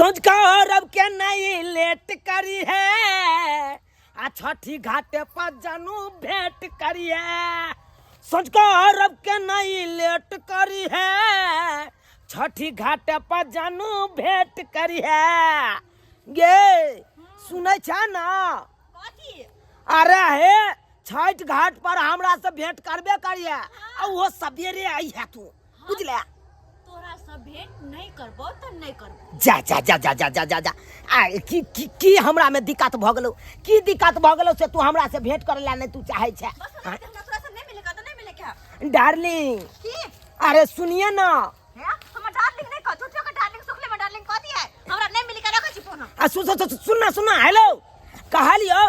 सोच का अरब के नहीं लेट करी है आ छठी घाटे पर जानू भेंट करी है। सोच का अरब के नहीं लेट करी है छठी घाटे पर जानू भेंट करी है। गे सुनै छ ना अरे हे छठ घाट पर हमरा से भेंट करबे करिए आ वो सवेरे आई है तू बुझले। तोरा सब भेंट नहीं करबो त नहीं करबो। जा जा जा जा जा जा जा जा आ की हमरा में दिक्कत भ गेलो की दिक्कत भ गेलो से तू हमरा से भेंट करे ला नहीं तू चाहे छे। हमरा तोरा से नहीं मिलेगा त नहीं मिले क्या डार्लिंग की अरे सुनिए ना है हम डार्लिंग नहीं कह छोटियो का डार्लिंग सुखले में डार्लिंग कह दिए हमरा नहीं मिलेगा रखै छी फोन। आ सुन सुन हेलो कहलियो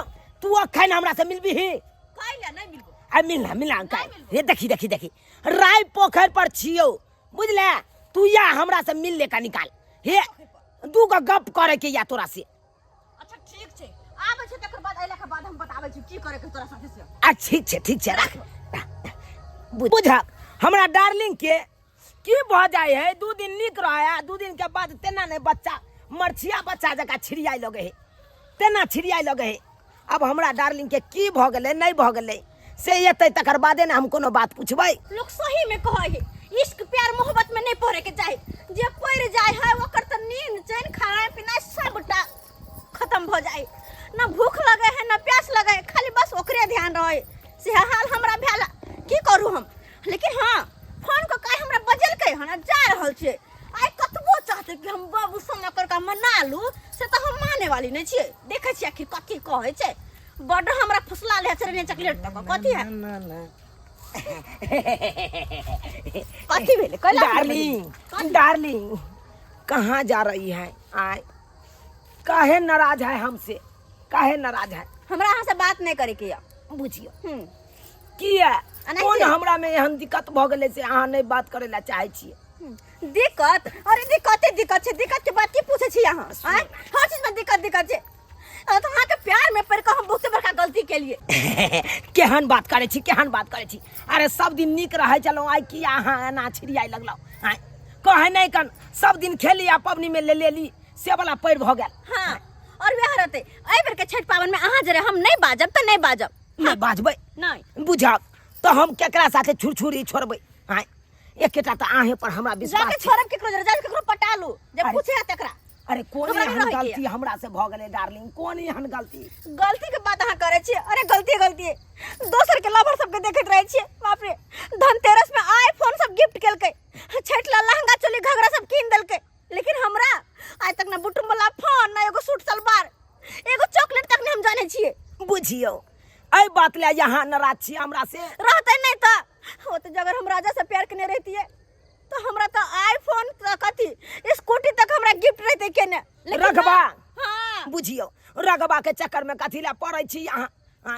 तू अखन हमरा से मिलबी ही काइला नहीं मिलबो आ मिलना काई ये देखी राय पोखर पर छियो बुझले तू या हमरा से मिल ले का निकाल हे दू का गप करे के या तोरा से। अच्छा ठीक छे आबै छे तकर बाद अइला के बाद हम बताबै छी की करे के तोरा साथे से। आ ठीक छे रख बुझ हमरा डार्लिंग के की भ जाय है 2 दिन निक रहा 2 दिन के बाद तेना नहीं बच्चा मरछिया बच्चा जका छिड़ियाई लगे है तेना छिड़ियाई लगे है। अब हमरा डार्लिंग के की भ गेलै नहीं भ गेलै से एतै तकर बादे ना हम कोनो बात पूछबै। लोग सही में कहै है इश्क प्यार मोहब्बत में नहीं पड़े के चाहे जे पड़ जाए है ओकर त नींद चैन खाना पीना सबटा खत्म भ जाए ना भूख लगे है ना प्यास लगे है खाली बस ओकरे ध्यान रहे से हाल हमरा भेला की करू हम। लेकिन हां फोन को काहे हमरा बजल के हना जा रहल छे आइ कतबो चाहते कि हम बाबू सोना कर का मना लू से त हम माने वाली नहीं छे। देखे छी आखिर कथि कहै छे बड हमरा फुसला ले छे ने चॉकलेट तक कथि है ना कथि भेले कहला डार्लिंग कहाँ जा रही है आय काहे नाराज है हमसे काहे नाराज है हमरा यहाँ से बात नहीं करे के या बुझियो की है कौन हमरा में एहन दिक्कत भ गेले से अहाँ नहीं बात करे ला चाहे छी। दिक्कत अरे दिक्कत छे दिक्कत के बात की पूछे छी यहाँ हर चीज में दिक्कत छे तो अहाँ के प्यार में पड़ के हम बहुत बड़का गलती के लिए केहन बात करे छी अरे सब दिन निक रहे चलो आई की अहाँ ना छिड़ियाई लगलो आय कहे नहीं कन सब दिन खेली आ पबनी में ले ली से वाला पैर भ गेल। हां और वे रहते एहि बेर के छठ पावन में अहाँ जरे हम नहीं बाजब त नहीं बाजब नहीं बाजबै नहीं बुझब तो हम केकरा साथे छुरछुरी छोड़बै आय एकेटा त आहे पर हमरा विश्वास जाके छोड़ब केकरो जरे जाके केकरो पटा लू जे पूछे है तकरा। अरे कौन एहन गलती हमरा से भ गेलै डार्लिंग कौन एहन गलती के बात अहाँ करे छी। अरे गलती दोसर के लवर सब के देखत रहे छी बाप रे धनतेरस में आईफोन सब गिफ्ट केलकै छठ ला लहंगा चोली घघरा सब कीन देलकै लेकिन हमरा आज तक ना बुटुम वाला फोन ना एगो सूट सलवार एगो चॉकलेट तक नहीं हम जाने छिए। बुझियो आई बात ले यहाँ नाराज छी हमरा से रहते नहीं त वो तो अगर हम राजा से प्यार करने रहती है तो हमरा तो आईफोन कथी स्कूटी तक हमरा गिफ्ट रहते केने रखबा। हां बुझियो रखबा के चक्कर में कथी ला पड़ै छी यहाँ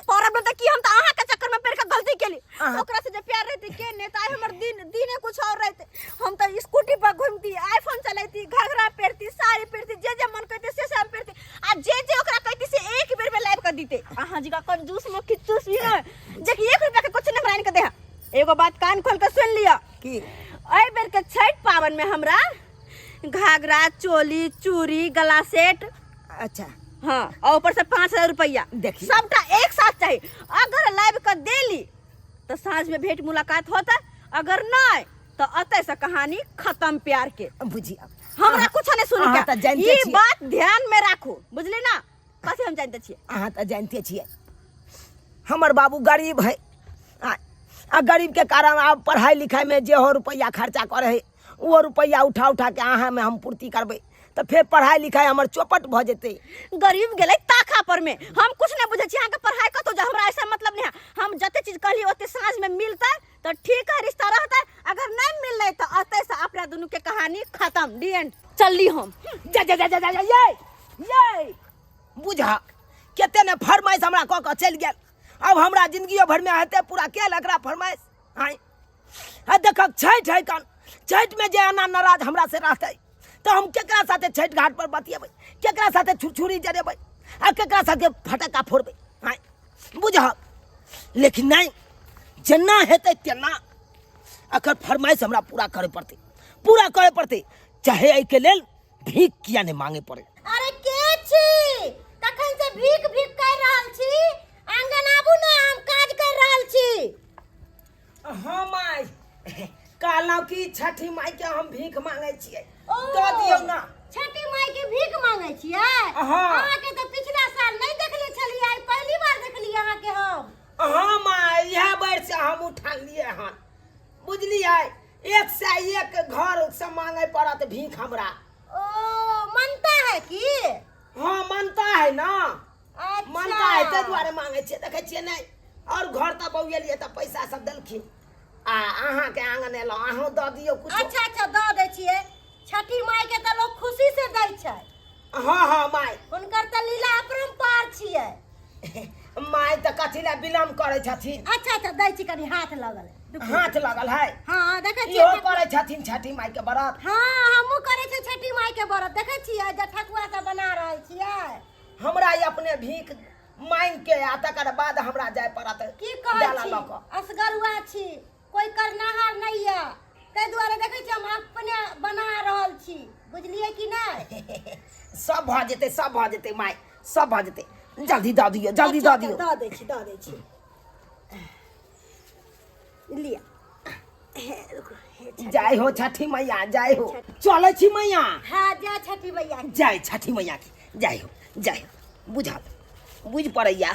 परब त की हम त अहाँ के चक्कर में पड़ के गलती केली ओकरा से जे प्यार रहती केने त हमर दिन कुछ और रहते हम त स्कूटी पर घूमती आईफोन चलाती घघरा पहनती साड़ी पहनती जे मन करते से हम पहनती आ जे ओकरा कहती से एक बेर में लाइव कर दीते। अहाँ जी का कंजूस में किच्चूस भी है जे कि 1 रुपया के कुछ नहीं बनाने के दे। एगो बात कान खोल के सुन लिया की एहि बेर के छठ पावन में हमरा घाघरा चोली चूड़ी गला सेट अच्छा हाँ और ऊपर से 5000 रुपया देखिए सबटा एक साथ चाहिए। अगर लाइव कर देली तो सांझ में भेंट मुलाकात होता अगर नहीं तो अतः से कहानी खत्म प्यार के। बुझियो हमरा कुछ नहीं सुन के ये बात ध्यान में राखू बुझली ना कथी हम जानते छिए अहाँ त जानते छिए हमर बाबू गरीब है आ गरीब के कारण आप पढ़ाई लिखाई में जे हो रुपया खर्चा करे है वो रुपया उठा के अहाँ में हम पूर्ति करबै तो फिर पढ़ाई लिखाई हमर चौपट भ जेते। गरीब गेले ताखा पर में हम कुछ नहीं बुझे छी। अहाँ के पढ़ाई कतो जा हमरा ऐसा मतलब नहीं है हम जते चीज कहली ओते सांझ में मिलता तो ठीक है रिश्ता रहता अगर नहीं मिलले तो अतः से अपना दोनों के कहानी खत्म दी एंड चलली हम जा जा जा जा जा ये बुझा केते ने फरमाइश हमरा क के चल गेल अब हमरा जिंदगी भर में हेते पूरा के लकड़ा फरमाइश आय आ देखक छठ है कन छठ में जे आना नाराज हमरा से रहते तो हम केकरा साथे छठ घाट पर बतियेबै केकरा साथे छुरछुरी जरेबै आ केकरा साथे फटका फोड़बै आय बुझा। लेकिन नहीं जेना हेतै तेना अकर फरमाइश हमरा पूरा करे पड़ते चाहे एहि के लेल भीख किया नहीं मांगे पड़े। अरे के छी तखन से भीख भीख कर रहल छी, आंगन आबू ने, हम काज कर रहल छी। हाँ माई, कहलौं कि छठी माई के हम भीख मांगे छियै, दऽ दियौ ना। छठी माई के भीख मांगे छियै? अहाँ के तो पिछला साल नहीं देखले छलियै, आई पहली बार देखलियै अहाँ के हम। हाँ माई, यह बार से हम उठा लिए हन, बुझलियै? एक से एक घर से मांगे पड़त भीख हमरा। ओ मनता है कि? हाँ मनता है ना, अच्छा। मनता है, ताहि दुआरे मांगे छियै, देखे छियै नहीं। और घर तक बउएलियै तऽ पैसा सब देलखिन, आ अहाँ के आंगन एलौं, अहाँ दऽ दियौ कुछ। अच्छा अच्छा दऽ दै छियै। छठी माई के तऽ लोग खुशी से दै छै। हाँ हाँ माई, हुनकर तऽ लीला अपरंपार छियै। माई तऽ कथी लए विलम्ब करै छथिन। अच्छा अच्छा दै छी, कनी हाथ लगल है। हाथ लगल है? हाँ देखै इहो छियै। करै छथिन छठी माई के व्रत? हाँ हमहूँ करै छियै छठी माई के व्रत, देखै छियै जे ठकुआ सब बना रहल छियै। हमरा ई अपने भीख मांग के आ तकर बाद हमरा जाय पड़त की कहै डाला छी, लऽ कऽ। असगरुआ छी, कोई करनाहार नहीं है, ताहि दुआरे देखै छी हम अपने बना रहल छी, बुझलियै कि नहीं? सब भऽ जेतै, सब भऽ जेतै माई, सब भऽ जेतै। जल्दी दऽ दियौ, जल्दी दऽ दियौ। दऽ दै छी, दऽ दै छी। लिया। जय हो छठी मैया, जय हो। चलै छी मैया। हाँ जय छठी मैया। जय छठी मैया की जय हो, जय हो। बुझल बुझ पड़ैया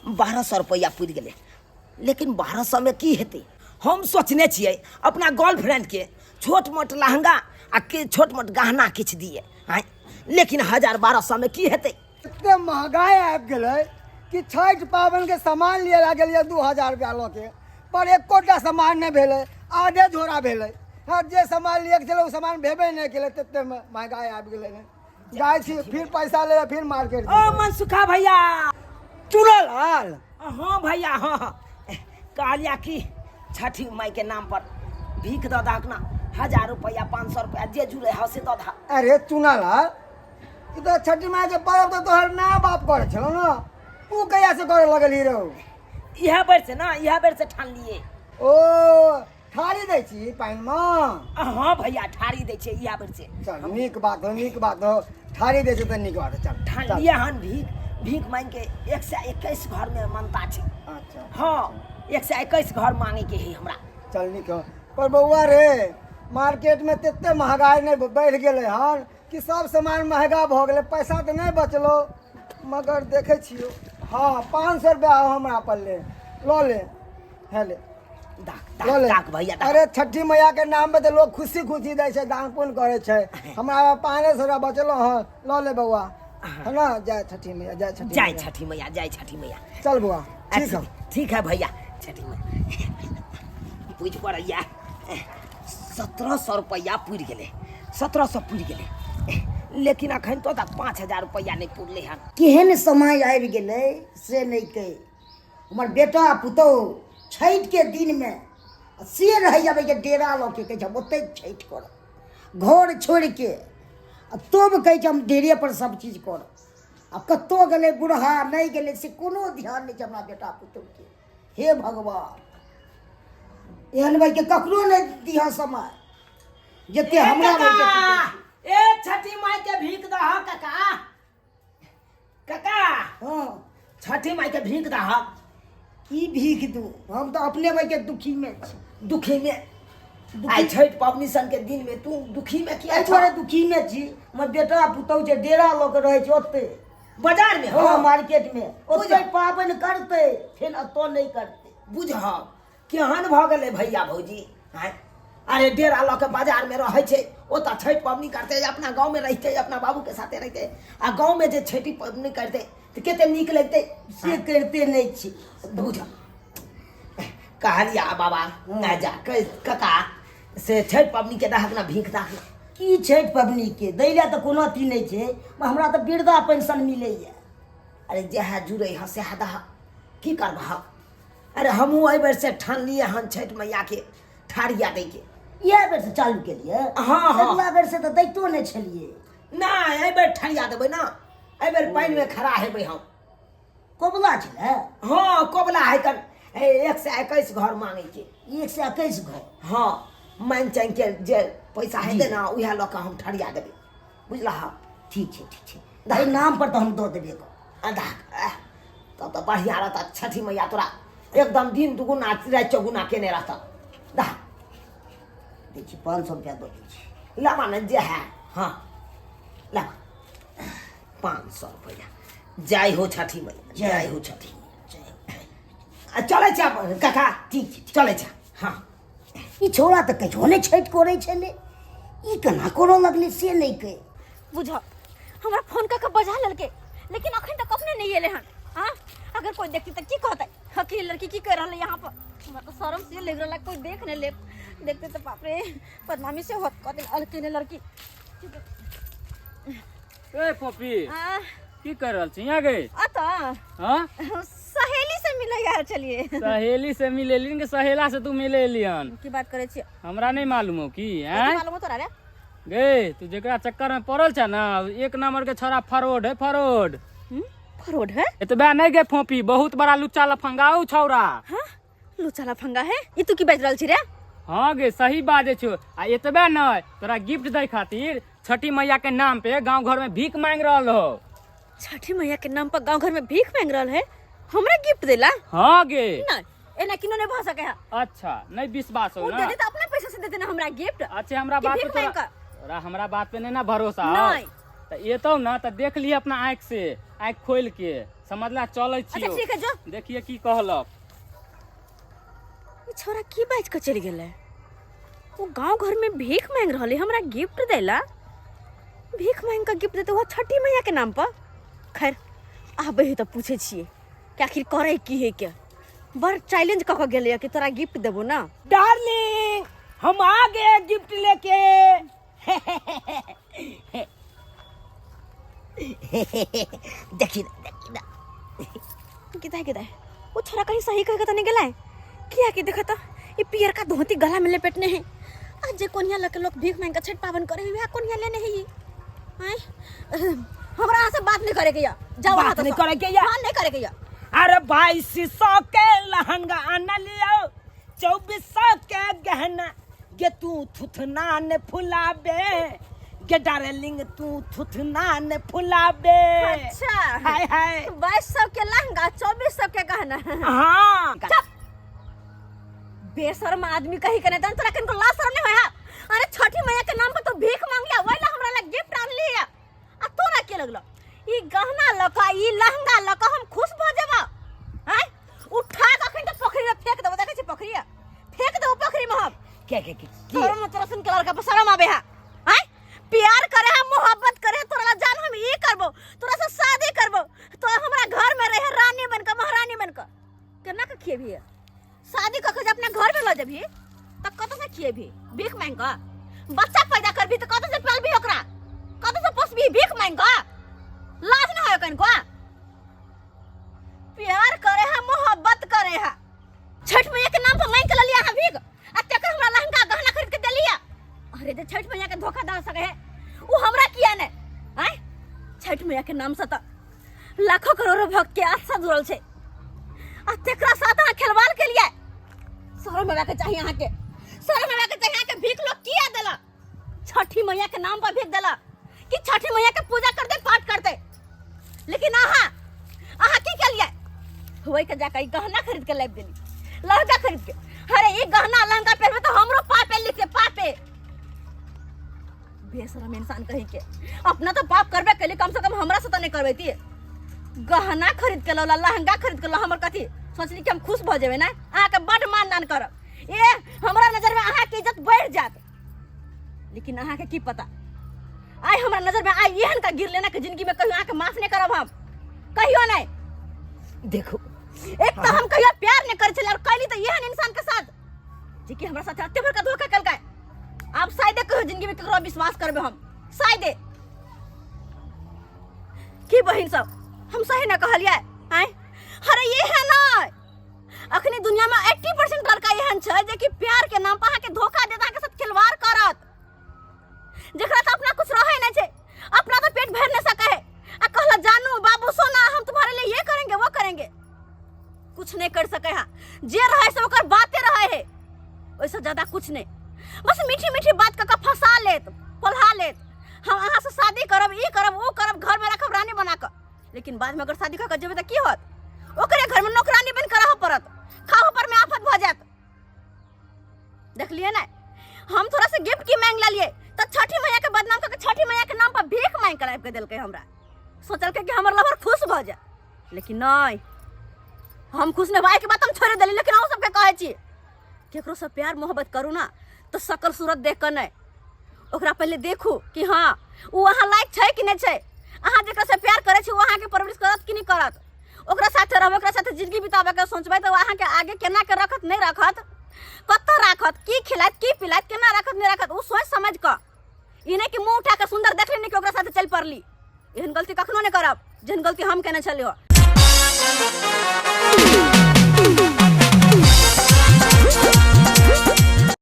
1200 रुपया पुरि गेलै, लेकिन 1200 में की हेतै? हम सोचने छियै अपना गर्लफ्रेंड के छोट मोट लहंगा आ के छोट मोट गहना किछु दिए, लेकिन 1000-1200 में की हेतै? इतने महंगाई आबि गेलै कि छठि पाबनि के सामान लिए ला गेलियै 2000 रुपया लऽ के, पर एकोटा सामान नहीं भेलै, आधे झोरा भेलै। हाँ जे सामान लिए के छलै ओ सामान भेबे नहीं केलै, तते महंगाई आबि गेलै ने। जाइ छी फिर पैसा ले, फिर मार्केट। ओ मनसुखा भैया। चुनल हाल? हाँ भैया, हाँ कहलिया कि छठी माई के नाम पर भीख दऽ दहक ना, 1000 रुपया 500 रुपया जे जुड़े है से दऽ दहक। अरे चुनल हाल, ई तो छठी माई के पर्व तो तोहर माँ बाप करे छलो ना, तू कहिया से करे लगली रहो? इह बेर से ना, इह बेर से ठान लिए। ओ थारी दै छी पानि में? हाँ भैया ठारी दै छै इह बेर से। चल नीक बात हो, नीक बात हो, थारी दै छै तऽ नीक बात हो। चल ठान लिए हन भीख, भीख मांग के 121 घर में मानता छै। अच्छा हाँ 121 घर मांगे के है हमरा। चल नीक हो। पर बउआ रे, मार्केट में तते महंगाई नहीं बढ़ गेलै हन कि सब सामान महंगा भऽ गेलै, पैसा तो नहीं बचलो, मगर देखे छियो। हाँ 500 रुपया हमरा पर ले, लो ले, है ले, दाक लो ले। दाक भैया दाक। अरे छठी मैया के नाम पे तो लोग खुशी खुशी दे छै, दान पुण्य करे छै। हमरा 500 रुपया बचलो हँ, लो ले बउआ, है ना? जय छठी मैया, जय छठी जय मैया। छठी मैया, जय छठी मैया। चल बुआ, ठीक है। ठीक है भैया। छठी मैया पूछ पड़ैया 1700 रुपया पुरि गेलै, 1700 पुरि गेलै, लेकिन अखन तो तक 5000 रुपया नहीं पुरले हन। केहन समय आबि गेलै से नहीं कही। हमर बेटा पुतौह छठि के दिन में से रह जाबे के डेरा लऽ के कहै छै ओतै छठि करब, घर छोड़ि के तब कहै छै हम डेरे पर सब चीज करब। आ कतौ गेलै बुढ़हा नहीं गेलै से कोनो ध्यान नहीं छै हमरा बेटा पुतौह के। हे भगवान, एहन भाई के ककरो नहीं दिह समय जते हमरा भाई के। ए छठी माई के भीख दह काका, काका हाँ छठी माई के भीख दह। की भीख दू, हम तो अपने भाई के दुखी में छी। दुखी में आई छठ पावनी सन के दिन में तू दुखी में किया छ? थोड़े दुखी में छी। हमर बेटा पुतौह जे डेरा लऽ के रहै छै ओते बाजार में। हाँ मार्केट में, ओते पाबनि करतै, फेर अतो नहीं करतै। बुझ केहन भऽ गेलै भैया भौजी। अरे डेरा लऽ के बाजार में रहै छै, ओतऽ छठि पावनी करतै, अपना गाँव में रहितै, अपना बाबू के साथे रहितै, आ गाँव में जे छठि पावनी करतै तऽ कते नीक लगतै। से करते नहीं छी। बुझ कहलिया बाबा जा काका से छठि पावनी के दहक ना भीख दहक। की छठि पबनी के दै लए तऽ कोनो अथी नहीं छै, हमरा तऽ वृद्धा पेंशन मिलैया। अरे जहाँ जुड़े हैं सह दह, की करबह? अरे हमहूँ एहि बेर से ठान लिए हन छठि मैया के ठारिया दै के। इएह बेर से चालू केलियै? हाँ हाँ। अगला बेर से तऽ दैतो नहीं छलियै। नहीं एहि बेर ठरिया देबै ना, एहि बेर पानि में खड़ा हेबै हम। कोबला छलै? हाँ कोबला है कन 121 घर मांगे के। 121 घर? हाँ मांग चांग के जे पैसा हेतै ना उहे लऽ कऽ हम ठरिया देबै। बुझला ठीक है दाई नाम पर तो हम दो देबे को आधा तब तो बढ़िया रहता छठी मैया तोरा एकदम दिन दुगुना रात चौगुना केने रहता दा देखिए 500 रुपया दो दीजिए ला माने जे है हाँ ला 500 रुपया जय हो छठी मैया जय हो छठी चले जा काका ठीक चले जा हाँ ई छोड़ा तो कहियो ने छठ करे छले ई कना करो लगले से नहीं के बुझो हमरा फोन का बजा ललके लेकिन अखन तक अपने नहीं एले हन हां अगर कोई देखती त की कहतै हकी लड़की की कर रहले यहाँ पर हमरा तो शर्म से लग रहला कोई देख ने ले देखते तो बाप रे बदनामी से होत कहते अलकेने लड़की ए पपी आ की कर रहल छी यहाँ गए अता हाँ सहेली से मिले यार चलिए सहेली से मिले लिन के सहेला से तू मिले लियन की बात करे छी हमरा नहीं मालूम हो की हैं मालूम हो तोरा रे गे तू जेकरा चक्कर में पड़ल छ ना एक नंबर के छोरा फरोड है फरोड फरोड है एतबे नहीं गे फोपी बहुत बड़ा लुच्चा लफंगाऊ छौरा हां लुचाला फंगा है ई तू की बेच रहल छी रे हाँ गे सही बाजे छो आ एतबे नहीं तोरा गिफ्ट दे खातिर छठी मैया के नाम पे गांव घर में भीख मांग रहल हो छठी मैया के नाम पर गांव घर में भीख मांग रहल है हमरा गिफ्ट देला हाँ गे नहीं एना किनो ने भ सके है अच्छा नहीं विश्वास हो वो ना दे दे तो अपने पैसे से दे देना हमरा गिफ्ट अच्छा हमरा कि बात पे भीख मांग तोरा कर? तोरा हमरा बात पे नहीं ना भरोसा हो नहीं। तो ये तो ना तो देख लिए अपना आँख से आँख खोल के समझला चले अच्छा ठीक है जो देखिए की कहलक ई छोरा की बाज के चली गेले वो गांव घर में भीख मांग रहले हमरा गिफ्ट देला भीख मांग के गिफ्ट देते वो छठी मैया के नाम पर खैर आबे ही तो पूछे छिए कि आखिर करे की है क्या बड़ चैलेंज क के गेले कि तोरा गिफ्ट देबो ना डार्लिंग हम आ गए गिफ्ट लेके देखी ना किदा वो छोरा कहीं सही कह के तो नहीं गेला है किया कि देखा तो ये पियर का धोती गला में लपेटने हैं आज जे कोनिया लके लोग भीख मांग के छठ पावन करे हुए कोनिया लेने है ये आय हमरा यहाँ से बात नहीं करे के या जाओ बात नहीं करे के या? हाँ नहीं करे के या अरे 2200 के लहंगा आना लियो 2400 के गहना गे तू थुथना ने फुलाबे गे डार्लिंग तू थुथना ने फुलाबे अच्छा हाय हाय 2200 के लहंगा 2400 के गहना हाँ चुप बेशर्म आदमी कही करे तन तोरा कनको ला शर्म नहीं होया अरे छठी मैया के नाम पर तो भीख मांग लिया वैला हमरा ला गिफ्ट आन लिया आ तोरा के लगलो ई गहना लका ई लहंगा लका हम खुश भ जेबा हैं उठा के अखन तो पोखरी में फेंक देबो देखे छी पोखरी फेंक देबो पोखरी में हम के तोरा में तोरा सुन के लड़का पर शर्म आबे है हैं प्यार करे है मोहब्बत करे है तोरा जान हम ई करबो तोरा से शादी करबो तो हमरा घर में रहे रानी बनकर महारानी बनकर केना के खिएबी है शादी क के अपने घर में ल जेबी त कत से खिएबी भीख मांग का बच्चा पैदा करबी त कत से पालबी ओकरा कत से पोसबी भीख मांग का लाज ना होय कनको प्यार करे है मोहब्बत करे है छठ मैया के नाम पर मांग के लिया है भीख आ तक हमरा लहंगा गहना खरीद के देलिया अरे जे छठ मैया के धोखा दा सके है वो हमरा किया ने हैं छठ मैया के नाम से त लाखों करोड़ों भक्त के आस्था जुड़ल छे आ तेकरा साथ आ खिलवाड़ के लिए शर्म आवे के चाहिए यहाँ के शर्म आवे के चाहिए के भीख लोग किया देला छठी मैया के नाम पर भीख देला कि छठी मैया के पूजा करते पाठ करते लेकिन आहा की के लिए होय के जाके ई गहना खरीद के लाइब देली लहंगा खरीद के अरे ई गहना लहंगा पहनबे तो हमरो पापे लिखे पापे बेशरम इंसान कही के अपना तो पाप करबे केली कम से कम हमरा से तो नहीं करबेती गहना खरीद के लो लहंगा खरीद के लो हमर कथी सोचली कि हम खुश भ जेबे ना आहा के बड़ मान दान करब ए हमरा नजर में आहा के इज्जत बढ़ जात लेकिन आहा के की पता आई हमरा नजर में आई एहन का गिर लेना के जिंदगी में कहियो आहा के माफ नहीं करब हम कहियो नहीं देखो एक तो हम कहियो प्यार नहीं करे छले और कहली तो एहन इंसान के साथ जे कि हमरा साथ अत्ते भर का धोखा कलकै अब शायद कहियो जिंदगी में ककरो विश्वास करबे हम शायद की बहिन सब हम सही न कहलिए हैं अरे ये है ना अखनी दुनिया में 80% लड़का एहन छै जे कि प्यार के नाम पर आके धोखा देता के साथ खिलवाड़ करत जेकरा तो अपना कुछ रहे नहीं छे अपना तो पेट भर नहीं सके है आ कहला जानू बाबू सोना हम तुम्हारे लिए ये करेंगे वो करेंगे कुछ नहीं कर सके है जे रहे से ओकर बातें रहे है वैसे ज्यादा कुछ नहीं बस मीठी मीठी बात का फंसा लेत पलहा लेत हम अहाँ से शादी लेकिन बाद में अगर शादी कर जेबे तो की होत ओकरे घर में नौकरानी बन कर रह पड़त खाओ पर में आफत भ जात देख लिए ना हम थोड़ा सा गिफ्ट की मांग लिए तो छठी मैया के बदनाम करके छठी मैया के नाम पर भीख मांग कर आबि के देलकै हमरा सोचल के कि हमर लवर खुश भ जाए लेकिन नहीं हम खुश नहीं भाई के बात हम छोड़ देली लेकिन हम सबके कहै छी केकरो से प्यार मोहब्बत करू ना तो शकल सूरत देख कर नहीं ओकरा पहले देखू कि हाँ वो वहाँ लायक छै कि नहीं छै अहाँ जेकरा से प्यार करे छी वहाँ के परवरिश करत कि नहीं करत ओकरा साथे रहब ओकरा साथे जिंदगी बिताबे के सोचबै तो वहाँ के आगे केना के रखत नहीं रखत कत्तो राखत की खिलात की पिलात केना राखत नहीं राखत उ सोच समझ क ई नहीं कि मुंह उठा के सुंदर देख लेनी कि ओकरा साथे चल पड़ली एहन गलती कखनो नहीं करब जेहन गलती हम केने छलियो